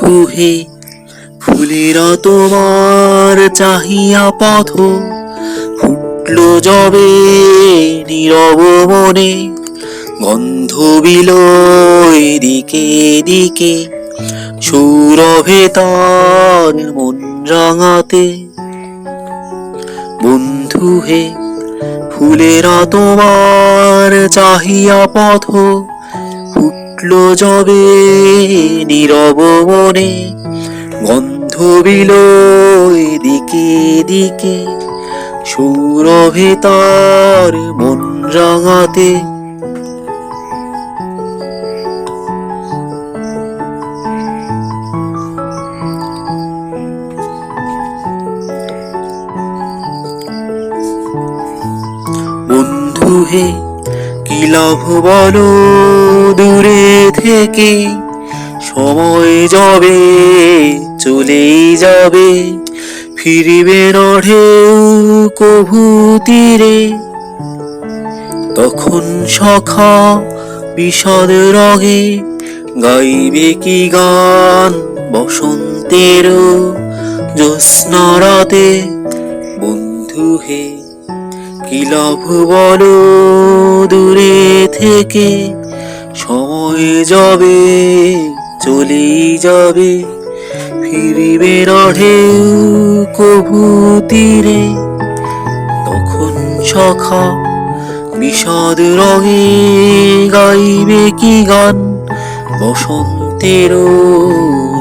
বন্ধু হে, ফুলেরা তোমার চাহিয়া পথ, ফুটলো যবে নীরব মনে, গন্ধ বিলো এদিকে দিকে, সৌরভে তার মন রাঙাতে। বন্ধু হে, ফুলেরা তোমার চাহিয়া পথ, ফুটলো যবে নীরব মনে, গন্ধ বিলো এদিকে দিকে, সৌরভে তার মন রাঙাতে। বন্ধু হে, কি লাভ বলো দূরে থেকে, সময় যাবে চলেই যাবে, ফিরিবে না ঢেউ কভু তীরে। তখন সখা বিষাদ রঙে গাইবে কি গান বসন্তের জ্যোৎস্না রাতে। বন্ধু হে, কি লাভ বলো দূরে থেকে, সময় যাবে চলেই যাবে, ফিরিবে না ঢেউ কভু তীরে। তখন সখা বিষাদ রঙে গাইবে কি গান বসন্তের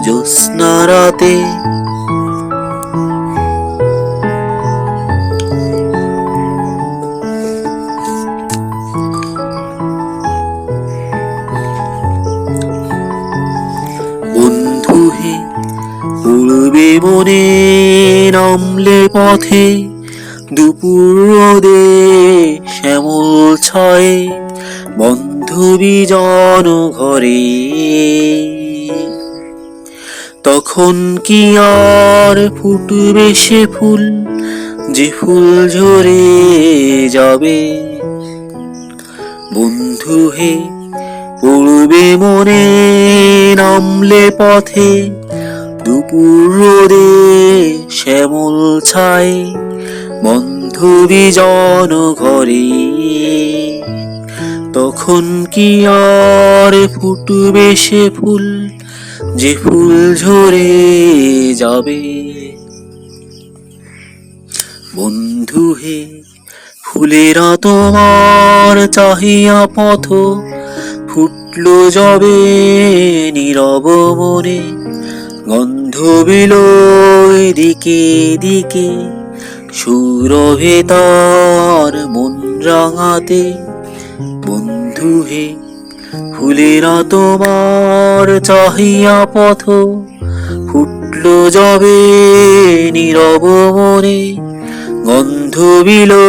জ্যোৎস্না রাতে। বন্ধু হে, উড়বে মনে নামলে পথে, দুপুর রোদে শ্যামল ছায়ে, বন্ধ বিজন ঘরে। তখন কি আর ফুটবে সে ফুল, যে ফুল ঝরে যাবে। বন্ধু হে, পড়বে মনে নামলে পথে, দুপুর রোদে শ্যামল ছায়ে, বন্ধ বিজন ঘরে। তখন কি আর ফুটবে সে ফুল, যে ফুল ঝরে যাবে। বন্ধু হে, ফুলেরা তোমার চাহিয়া পথ, ফুটলো যবে নীরব মনে, গন্ধ বিলো এদিকে দিকে, সৌরভে তার মন রাঙাতে। বন্ধু হে, ফুলেরা তোমার চাহিয়া পথ, ফুটলো যবে নীরব মনে, গন্ধ বিলো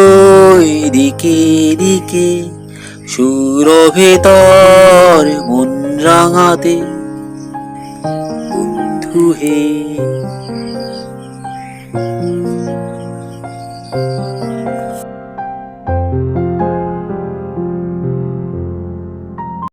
এদিকে দিকে, সৌরভে তার মন রাঙাতে। বন্ধু হে।